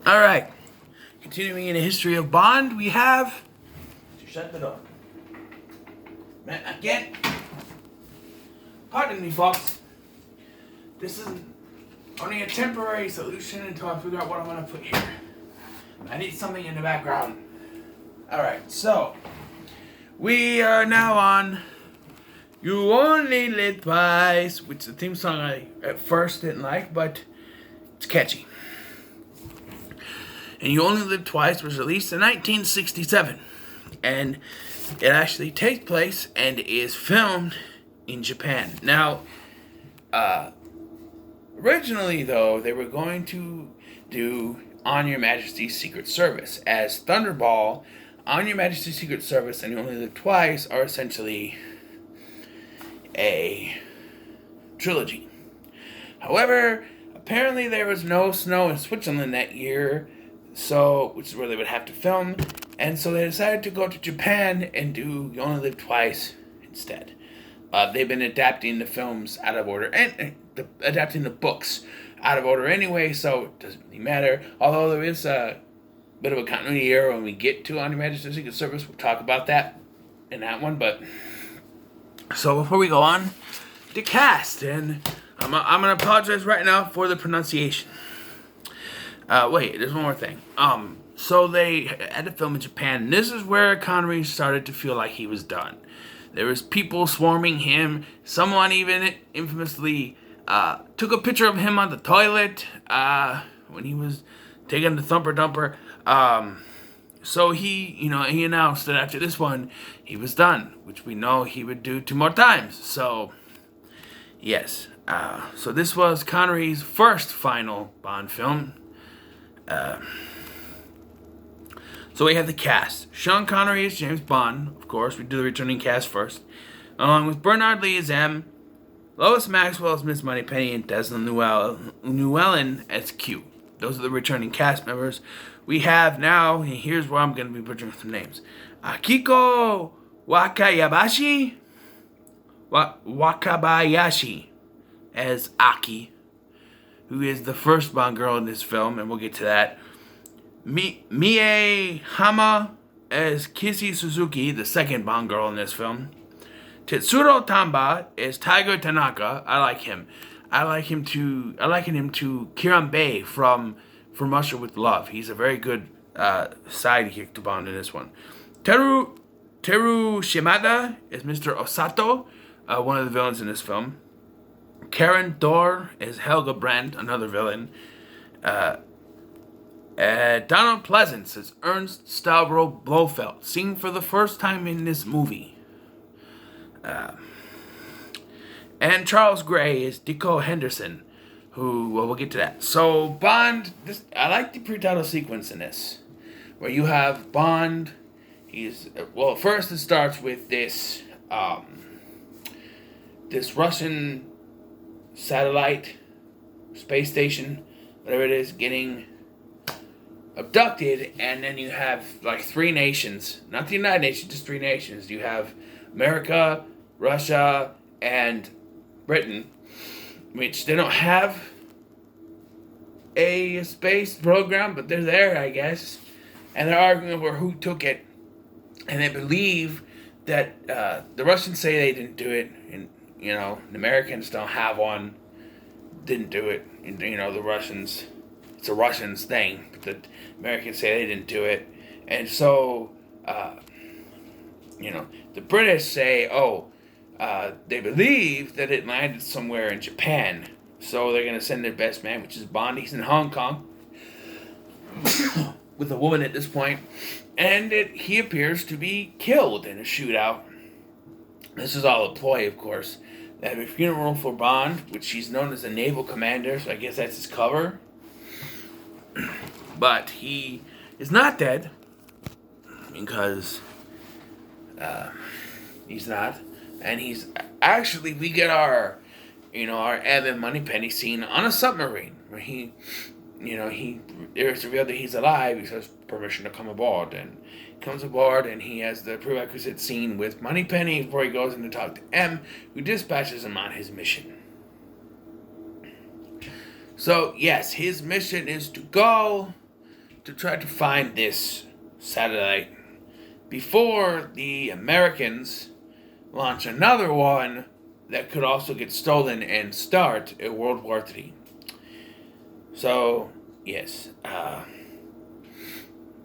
All right. Continuing in the history of Bond, we have. Shut the door. Man, again. Pardon me, folks. This is only a temporary solution until I figure out what I'm going to put here. I need something in the background. All right, so we are now on "You Only Live Twice," which is the theme song I at first didn't like, but it's catchy. And "You Only Live Twice" was released in 1967, and it actually takes place and is filmed in Japan. Now, originally though, they were going to do "On Your Majesty's Secret Service" as Thunderball. "On Your Majesty's Secret Service" and "You Only Live Twice" are essentially a trilogy. However, apparently there was no snow in Switzerland that year, which is where they would have to film, and so they decided to go to Japan and do "You Only Live Twice" instead. They've been adapting the films out of order and adapting the books out of order anyway, so it doesn't really matter. Although there is a bit of a continuity error when we get to "On Your Majesty's Secret Service." We'll talk about that in that one. But so before we go on, the cast, and I'm gonna apologize right now for the pronunciation. Wait, there's one more thing. So they had to film in Japan, and this is where Connery started to feel like he was done. There was people swarming him. Someone even infamously took a picture of him on the toilet when he was taking the thumper dumper. So he announced that after this one, he was done, which we know he would do 2 more times. So, yes. So this was Connery's first final Bond film. So we have the cast. Sean Connery as James Bond. Of course, we do the returning cast first. Along with Bernard Lee as M, Lois Maxwell as Miss Moneypenny, and Desmond Llewellyn as Q. Those are the returning cast members. We have now, and here's where I'm going to be butchering some names. Akiko Wakabayashi as Aki, who is the first Bond girl in this film, and we'll get to that. Mie Hama as Kissy Suzuki, the second Bond girl in this film. Tetsuro Tamba as Tiger Tanaka. I like him. I liken him to Kiran Bey from Russia with Love. He's a very good sidekick to Bond in this one. Teru Shimada is Mr. Osato, one of the villains in this film. Karen Dor is Helga Brandt, another villain. Donald Pleasance is Ernst Stavro Blofeld, seen for the first time in this movie. And Charles Gray is Dicko Henderson, we'll get to that. So Bond, I like the pre-title sequence in this, where you have Bond. First it starts with this Russian satellite, space station, whatever it is, getting abducted, and then you have like 3 nations, not the United Nations, just 3 nations. You have America, Russia, and Britain, which they don't have a space program, but they're there, I guess, and they're arguing over who took it, and they believe that the Russians say they didn't do it, and the Americans don't have one, didn't do it, and the Russians, it's a Russians thing, but the Americans say they didn't do it, and so the British say, they believe that it landed somewhere in Japan, so they're going to send their best man, which is Bond. He's in Hong Kong with a woman at this point, and he appears to be killed in a shootout. This is all a ploy, of course. They have a funeral for Bond, which he's known as a naval commander, so I guess that's his cover. But he is not dead, because he's not. And he's actually, we get our Evan Moneypenny scene on a submarine where it's revealed that he's alive. He has permission to come aboard, and comes aboard, and he has the prerequisite scene with Moneypenny before he goes in to talk to M, who dispatches him on his mission. So yes, his mission is to go to try to find this satellite before the Americans launch another one that could also get stolen and start a World War III. So, yes.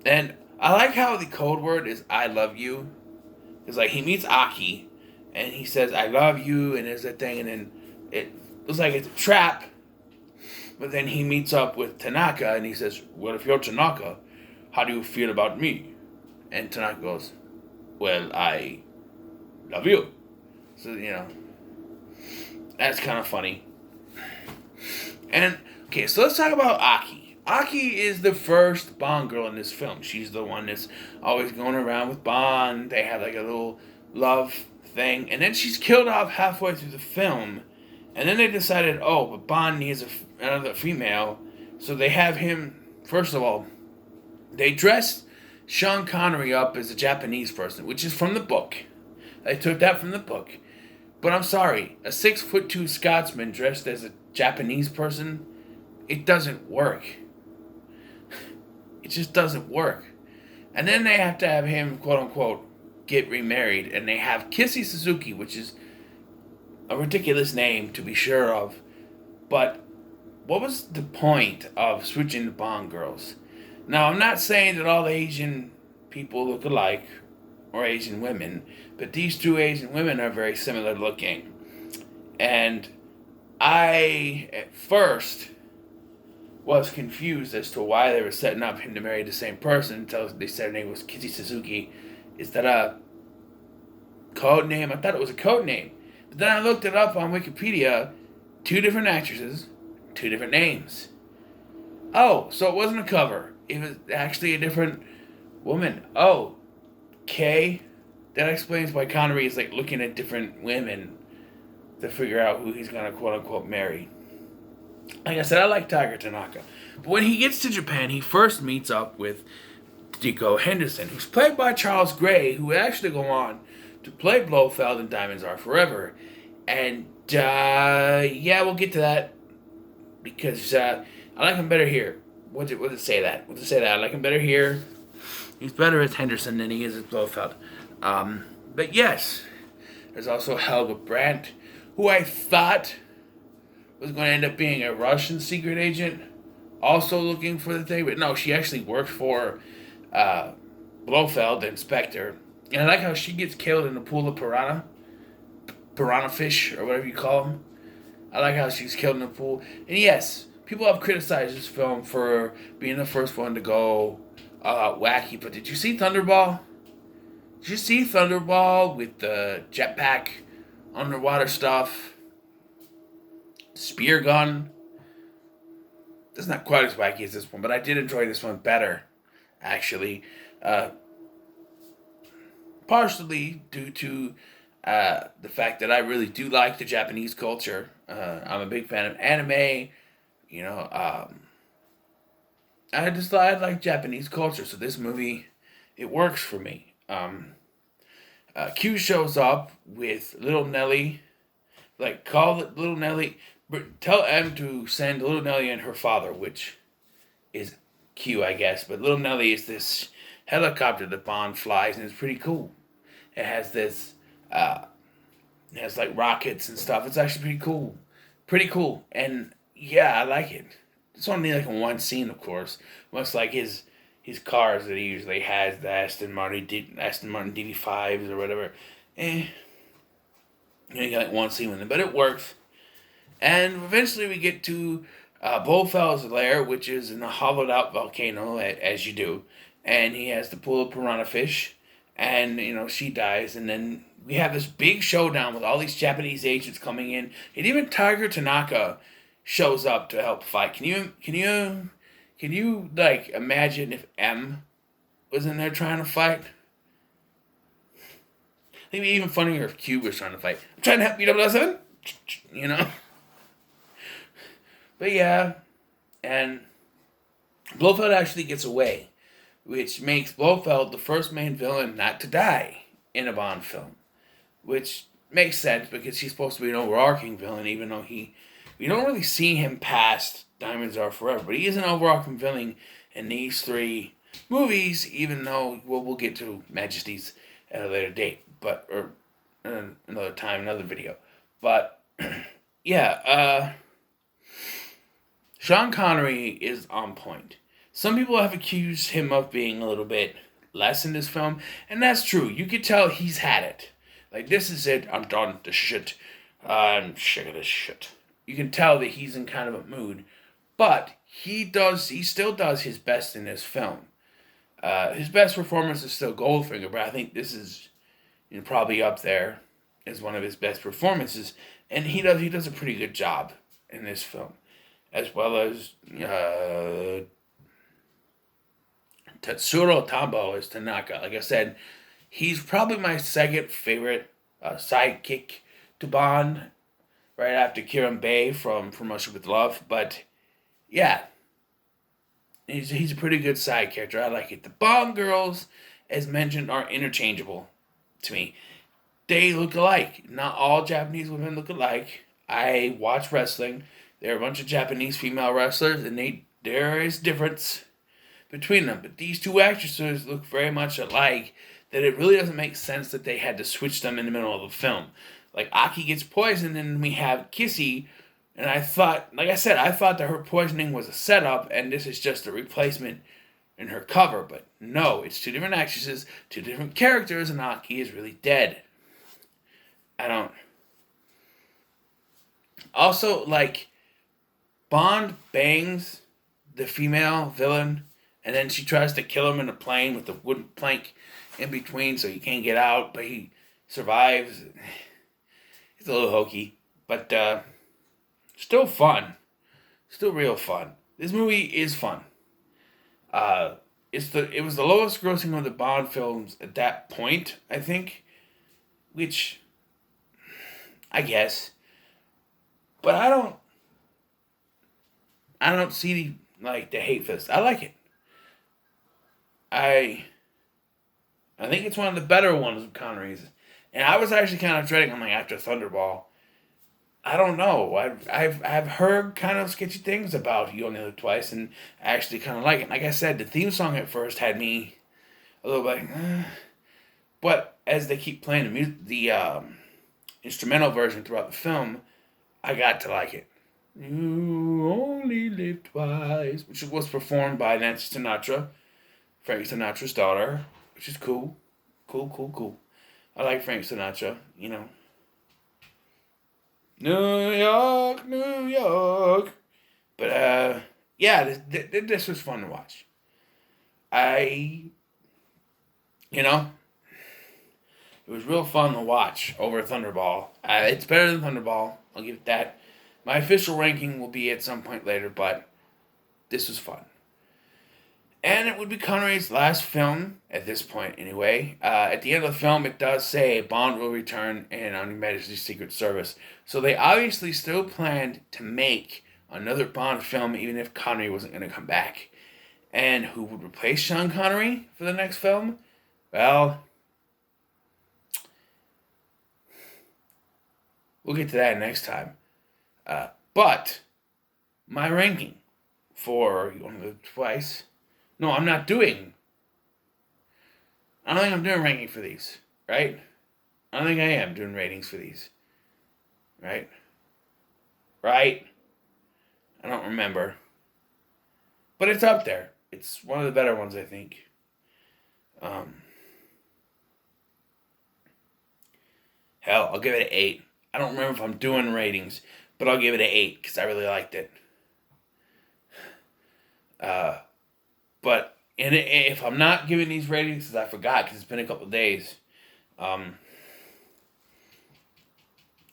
And I like how the code word is I love you. Because, like, he meets Aki, and he says, I love you, and there's that thing, and then it looks like it's a trap. But then he meets up with Tanaka, and he says, well, if you're Tanaka, how do you feel about me? And Tanaka goes, well, I love you. So, that's kind of funny. And, okay, so let's talk about Aki. Aki is the first Bond girl in this film. She's the one that's always going around with Bond. They have like a little love thing. And then she's killed off halfway through the film. And then they decided, oh, but Bond needs another female. So they have him, first of all, they dressed Sean Connery up as a Japanese person, which is from the book. They took that from the book. But I'm sorry, a 6'2" Scotsman dressed as a Japanese person, it doesn't work. It just doesn't work. And then they have to have him, quote unquote, get remarried. And they have Kissy Suzuki, which is a ridiculous name to be sure of. But what was the point of switching to Bond girls? Now, I'm not saying that all Asian people look alike, or Asian women, but these two Asian women are very similar looking. And I, at first, was confused as to why they were setting up him to marry the same person until they said her name was Kissy Suzuki. Is that a code name? I thought it was a code name. But then I looked it up on Wikipedia. 2 different actresses, 2 different names. Oh, so it wasn't a cover. It was actually a different woman. Oh, okay. That explains why Connery is like looking at different women to figure out who he's gonna quote unquote marry. Like I said, I like Tiger Tanaka. But when he gets to Japan, he first meets up with Deco Henderson, who's played by Charles Gray, who would actually go on to play Blofeld in Diamonds Are Forever. And, yeah, we'll get to that. Because I like him better here. What did it say that? I like him better here. He's better as Henderson than he is as Blofeld. But yes, there's also Helga Brandt, who I thought was going to end up being a Russian secret agent, also looking for the thing. But no, she actually worked for Blofeld, the inspector. And I like how she gets killed in a pool of piranha fish, or whatever you call them. I like how she's killed in the pool. And yes, people have criticized this film for being the first one to go wacky. But did you see Thunderball? Did you see Thunderball with the jetpack, underwater stuff, spear gun? It's not quite as wacky as this one, but I did enjoy this one better, actually. Partially due to the fact that I really do like the Japanese culture. I'm a big fan of anime. I like Japanese culture, so this movie, it works for me. Q shows up with Little Nelly. Like, call Little Nelly. Tell M to send Little Nelly and her father, which is Q, I guess. But Little Nelly is this helicopter that Bond flies, and it's pretty cool. It has this, it has like rockets and stuff. It's actually pretty cool. Pretty cool. And yeah, I like it. It's only like one scene, of course. Much like his cars that he usually has, the Aston Martin DB5s or whatever. You got like one scene with them, but it works. And eventually we get to Blofield's lair, which is in a hollowed out volcano, as you do. And he has the pool of piranha fish. And, she dies. And then we have this big showdown with all these Japanese agents coming in. And even Tiger Tanaka shows up to help fight. Can you like imagine if M was in there trying to fight? It'd be even funnier if Q was trying to fight. I'm trying to help you, 007. But yeah, and Blofeld actually gets away, which makes Blofeld the first main villain not to die in a Bond film, which makes sense because he's supposed to be an overarching villain, even though we don't really see him past Diamonds Are Forever, but he is an overarching villain in these three movies, even though we'll get to Majesties at a later date, or another time, another video. But yeah, Sean Connery is on point. Some people have accused him of being a little bit less in this film, and that's true. You could tell he's had it. Like, this is it. I'm done with this shit. I'm sick of this shit. You can tell that he's in kind of a mood, but he still does his best in this film. His best performance is still Goldfinger, but I think this is probably up there as one of his best performances, and he does a pretty good job in this film, as well as Tetsuro Tambo as Tanaka. Like I said, he's probably my second favorite sidekick to Bond, right after Kiran Bay from Russia with Love. But yeah, he's a pretty good side character. I like it. The Bond girls, as mentioned, are interchangeable to me. They look alike. Not all Japanese women look alike. I watch wrestling. There are a bunch of Japanese female wrestlers, and there is difference between them. But these two actresses look very much alike that it really doesn't make sense that they had to switch them in the middle of the film. Like, Aki gets poisoned, and we have Kissy, and I thought that her poisoning was a setup, and this is just a replacement in her cover. But no, it's two different actresses, two different characters, and Aki is really dead. Also, like, Bond bangs the female villain, and then she tries to kill him in a plane with the wooden plank in between so he can't get out, but he survives. It's a little hokey, but still fun. Still real fun. This movie is fun. It was the lowest grossing of the Bond films at that point, I think, which I guess. But I don't see the hate for this. I like it. I think it's one of the better ones of Connery's. And I was actually kind of dreading, after Thunderball. I don't know. I've heard kind of sketchy things about You Only Live Twice, and I actually kind of like it. Like I said, the theme song at first had me a little bit, but as they keep playing the instrumental version throughout the film, I got to like it. You only live twice, which was performed by Nancy Sinatra, Frank Sinatra's daughter, which is cool. Cool. I like Frank Sinatra, New York. But, yeah, this was fun to watch. It was real fun to watch over Thunderball. It's better than Thunderball, I'll give it that. My official ranking will be at some point later, but this was fun. And it would be Connery's last film, at this point anyway. At the end of the film, it does say Bond will return in On Her Majesty's Secret Service. So they obviously still planned to make another Bond film, even if Connery wasn't going to come back. And who would replace Sean Connery for the next film? Well, we'll get to that next time. But my ranking for You Only Live Twice. No, I don't think I'm doing ranking for these, right? I don't think I am doing ratings for these. Right? I don't remember. But it's up there. It's one of the better ones, I think. Hell, I'll give it an 8. I don't remember if I'm doing ratings, but I'll give it an 8 because I really liked it. But if I'm not giving these ratings, because I forgot, because it's been a couple of days,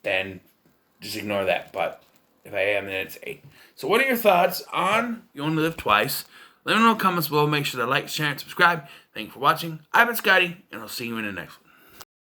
then just ignore that. But if I am, then it's 8. So what are your thoughts on You Only Live Twice? Let me know in the comments below. Make sure to like, share, and subscribe. Thank you for watching. I've been Scotty, and I'll see you in the next one.